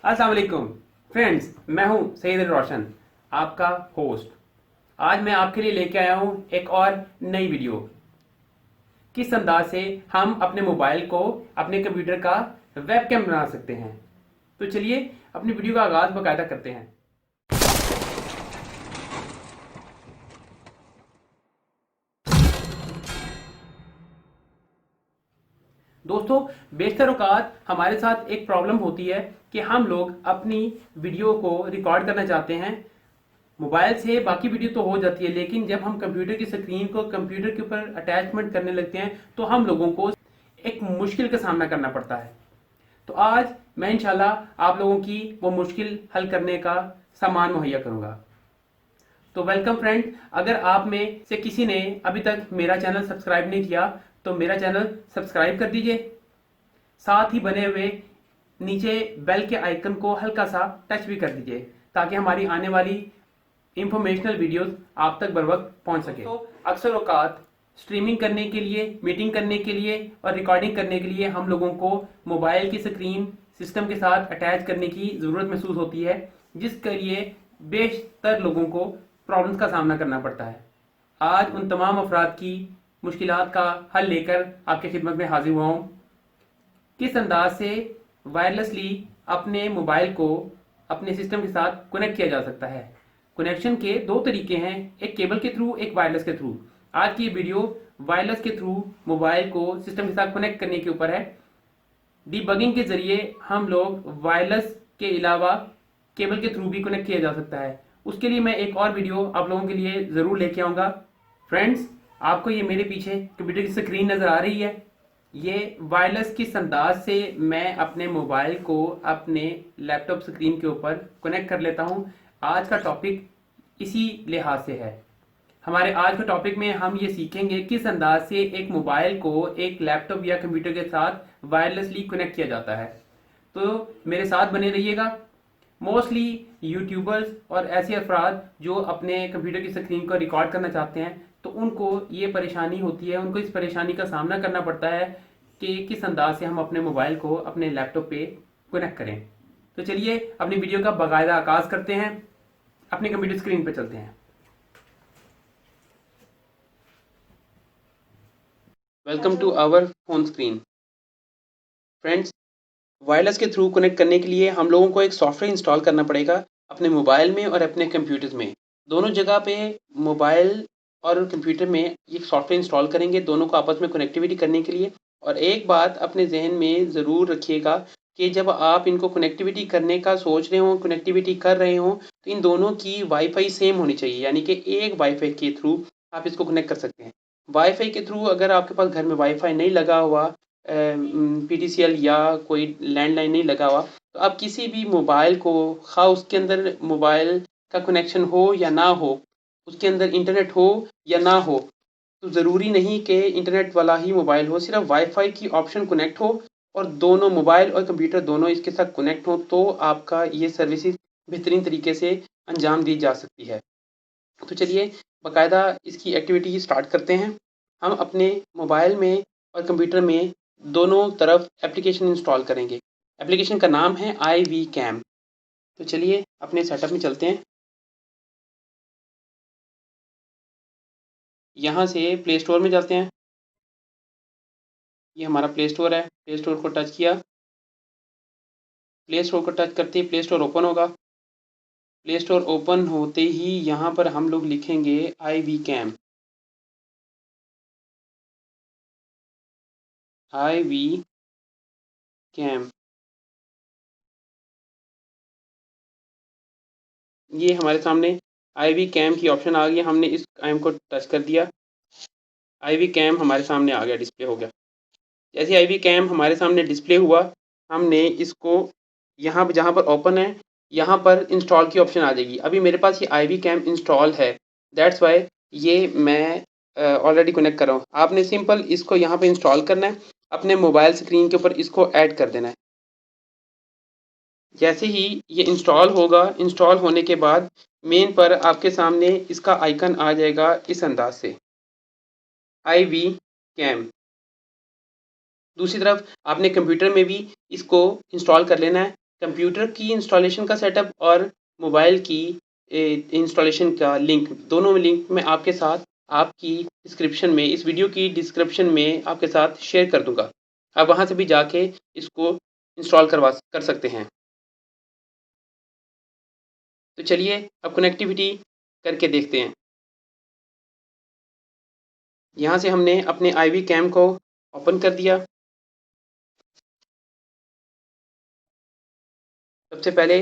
अस्सलाम वालेकुम फ्रेंड्स, मैं हूं सैयद अली रोशन, आपका होस्ट। आज मैं आपके लिए लेके आया हूं एक और नई वीडियो। किस अंदाज से हम अपने मोबाइल को अपने कंप्यूटर का वेबकैम बना सकते हैं। तो चलिए अपनी वीडियो का आगाज बाकायदा करते हैं। दोस्तों, बेशतर औकात हमारे साथ एक प्रॉब्लम होती है कि हम लोग अपनी वीडियो को रिकॉर्ड करना चाहते हैं। मोबाइल से बाकी वीडियो तो हो जाती है, लेकिन जब हम कंप्यूटर की स्क्रीन को कंप्यूटर के ऊपर अटैचमेंट करने लगते हैं तो हम लोगों को एक मुश्किल का सामना करना पड़ता है। तो आज मैं इंशाल्लाह आप लोगों की वो मुश्किल हल करने का सामान मुहैया करूंगा। तो वेलकम फ्रेंड, अगर आप में से किसी ने अभी तक मेरा चैनल सब्सक्राइब नहीं किया तो मेरा चैनल सब्सक्राइब कर दीजिए। साथ ही बने हुए नीचे बेल के आइकन को हल्का सा टच भी कर दीजिए ताकि हमारी आने वाली इंफॉर्मेशनल वीडियोस आप तक बर वक्त पहुंच सके। तो अक्सर औकात स्ट्रीमिंग करने के लिए, मीटिंग करने के लिए और रिकॉर्डिंग करने के लिए हम लोगों को मोबाइल की स्क्रीन सिस्टम के साथ अटैच करने की ज़रूरत महसूस होती है, जिसके लिए बेशतर लोगों को प्रॉब्लम्स का सामना करना पड़ता है। आज उन तमाम अफराद की मुश्किलात का हल लेकर आपकी खिदमत में हाजिर हुआ हूँ। किस अंदाज से वायरलेसली अपने मोबाइल को अपने सिस्टम के साथ कनेक्ट किया जा सकता है। कनेक्शन के दो तरीके हैं, एक केबल के थ्रू, एक वायरलेस के थ्रू। आज की वीडियो वायरलेस के थ्रू मोबाइल को सिस्टम के साथ कनेक्ट करने के ऊपर है। डीबगिंग के जरिए हम लोग वायरलेस के अलावा केबल के थ्रू भी कनेक्ट किया जा सकता है। उसके लिए मैं एक और वीडियो आप लोगों के लिए ज़रूर लेके आऊँगा। फ्रेंड्स, आपको ये मेरे पीछे कंप्यूटर की स्क्रीन नज़र आ रही है। ये वायरलेस किस अंदाज से मैं अपने मोबाइल को अपने लैपटॉप स्क्रीन के ऊपर कनेक्ट कर लेता हूँ, आज का टॉपिक इसी लिहाज से है। हमारे आज के टॉपिक में हम ये सीखेंगे किस अंदाज से एक मोबाइल को एक लैपटॉप या कंप्यूटर के साथ वायरलेसली कनेक्ट किया जाता है। तो मेरे साथ बने रहिएगा। मोस्टली यूट्यूबर्स और ऐसे अफराद जो अपने कंप्यूटर की स्क्रीन को रिकॉर्ड करना चाहते हैं तो उनको ये परेशानी होती है, उनको इस परेशानी का सामना करना पड़ता है कि किस अंदाज से हम अपने मोबाइल को अपने लैपटॉप पे कनेक्ट करें। तो चलिए अपनी वीडियो का बाकायदा आगाज करते हैं। अपनी कंप्यूटर स्क्रीन पे चलते हैं। Welcome to our phone screen. Friends, wireless के थ्रू कनेक्ट करने के लिए हम लोगों को एक सॉफ्टवेयर इंस्टॉल करना पड़ेगा अपने मोबाइल में और अपने कंप्यूटर्स में। दोनों जगह पे मोबाइल और कंप्यूटर में ये सॉफ्टवेयर इंस्टॉल करेंगे दोनों को आपस में कनेक्टिविटी करने के लिए। और एक बात अपने जहन में ज़रूर रखिएगा कि जब आप इनको कनेक्टिविटी करने का सोच रहे हों, कनेक्टिविटी कर रहे हों, तो इन दोनों की वाईफाई सेम होनी चाहिए, यानी कि एक वाईफाई के थ्रू आप इसको कनेक्ट कर सकते हैं। वाईफाई के थ्रू अगर आपके पास घर में वाईफाई नहीं लगा हुआ, पीटीसीएल या कोई लैंडलाइन नहीं लगा हुआ, तो आप किसी भी मोबाइल को, खा उसके अंदर मोबाइल का कनेक्शन हो या ना हो, उसके अंदर इंटरनेट हो या ना हो, तो ज़रूरी नहीं कि इंटरनेट वाला ही मोबाइल हो, सिर्फ वाईफाई की ऑप्शन कनेक्ट हो और दोनों मोबाइल और कंप्यूटर दोनों इसके साथ कनेक्ट हो तो आपका ये सर्विसेज बेहतरीन तरीके से अंजाम दी जा सकती है। तो चलिए बाकायदा इसकी एक्टिविटी स्टार्ट करते हैं। हम अपने मोबाइल में और कंप्यूटर में दोनों तरफ एप्लीकेशन इंस्टॉल करेंगे। एप्लीकेशन का नाम है iVCam। तो चलिए अपने सेटअप में चलते हैं। यहाँ से प्ले स्टोर में जाते हैं। ये हमारा प्ले स्टोर है। प्ले स्टोर को टच किया। प्ले स्टोर को टच करते ही प्ले स्टोर ओपन होगा। प्ले स्टोर ओपन होते ही यहाँ पर हम लोग लिखेंगे iVCam। iVCam ये हमारे सामने iVCam की ऑप्शन आ गई। हमने इस कैम को टच कर दिया। iVCam हमारे सामने आ गया, डिस्प्ले हो गया। जैसे iVCam हमारे सामने डिस्प्ले हुआ, हमने इसको यहाँ पर जहाँ पर ओपन है यहाँ पर इंस्टॉल की ऑप्शन आ जाएगी। अभी मेरे पास ये iVCam इंस्टॉल है, दैट्स वाई ये मैं ऑलरेडी कनेक्ट कर रहा हूँ। आपने सिंपल इसको यहाँ पे इंस्टॉल करना है, अपने मोबाइल स्क्रीन के ऊपर इसको ऐड कर देना है। जैसे ही ये इंस्टॉल होगा, इंस्टॉल होने के बाद मेन पर आपके सामने इसका आइकन आ जाएगा इस अंदाज से, iVCam। दूसरी तरफ आपने कंप्यूटर में भी इसको इंस्टॉल कर लेना है। कंप्यूटर की इंस्टॉलेशन का सेटअप और मोबाइल की इंस्टॉलेशन का लिंक, दोनों में लिंक मैं आपके साथ आपकी डिस्क्रिप्शन में, इस वीडियो की डिस्क्रिप्शन में आपके साथ शेयर कर दूंगा। आप वहां से भी जाके इसको इंस्टॉल कर सकते हैं। तो चलिए अब कनेक्टिविटी करके देखते हैं। यहाँ से हमने अपने आईवी कैम को ओपन कर दिया। सबसे पहले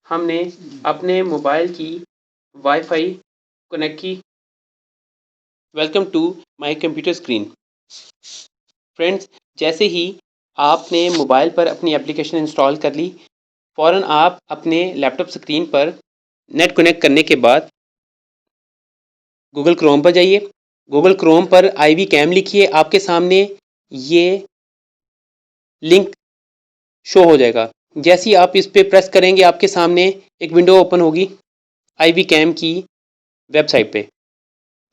हमने अपने मोबाइल की वाईफाई कनेक्ट की। Welcome to my computer screen. Friends, जैसे ही आपने मोबाइल पर अपनी एप्लीकेशन इंस्टॉल कर ली, फ़ौरन आप अपने लैपटॉप स्क्रीन पर नेट कनेक्ट करने के बाद गूगल क्रोम पर जाइए। गूगल क्रोम पर आईवी कैम लिखिए, आपके सामने ये लिंक शो हो जाएगा। जैसे ही आप इस पर प्रेस करेंगे, आपके सामने एक विंडो ओपन होगी आईवी कैम की वेबसाइट पे।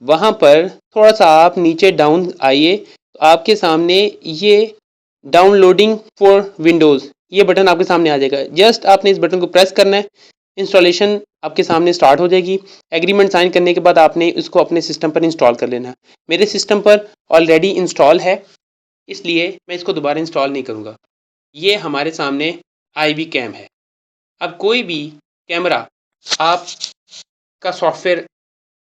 वहाँ पर थोड़ा सा आप नीचे डाउन आइए तो आपके सामने ये डाउनलोडिंग फॉर विंडोज़ ये बटन आपके सामने आ जाएगा। जस्ट आपने इस बटन को प्रेस करना है, इंस्टॉलेशन आपके सामने स्टार्ट हो जाएगी। एग्रीमेंट साइन करने के बाद आपने इसको अपने सिस्टम पर इंस्टॉल कर लेना है। मेरे सिस्टम पर ऑलरेडी इंस्टॉल है, इसलिए मैं इसको दोबारा इंस्टॉल नहीं करूँगा। ये हमारे सामने आईवी कैम है। अब कोई भी कैमरा आपका सॉफ्टवेयर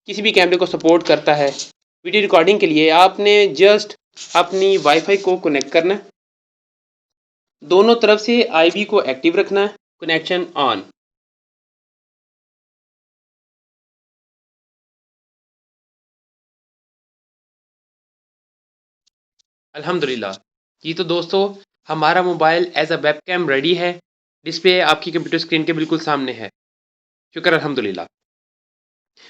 किसी भी कैमरे को सपोर्ट करता है। वीडियो रिकॉर्डिंग के लिए आपने जस्ट अपनी वाईफाई को कनेक्ट करना है, दोनों तरफ से आईवी को एक्टिव रखना है, कनेक्शन ऑन। अल्हम्दुलिल्लाह। जी तो दोस्तों, हमारा mobile as a webcam ready है। डिस्प्ले आपकी कंप्यूटर स्क्रीन के बिल्कुल सामने है। शुक्र अल्हम्दुलिल्लाह।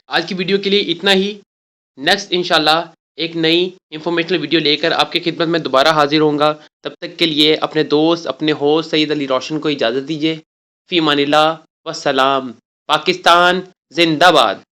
आज की वीडियो के लिए इतना ही। नेक्स्ट इंशाल्लाह एक नई इंफॉर्मेशनल वीडियो लेकर आपके खिदमत में दोबारा हाजिर होऊंगा। तब तक के लिए अपने दोस्त, अपने होस्ट सईद अली रोशन को इजाज़त दीजिए। फ़ी अमानिल्लाह वस्सलाम। पाकिस्तान जिंदाबाद।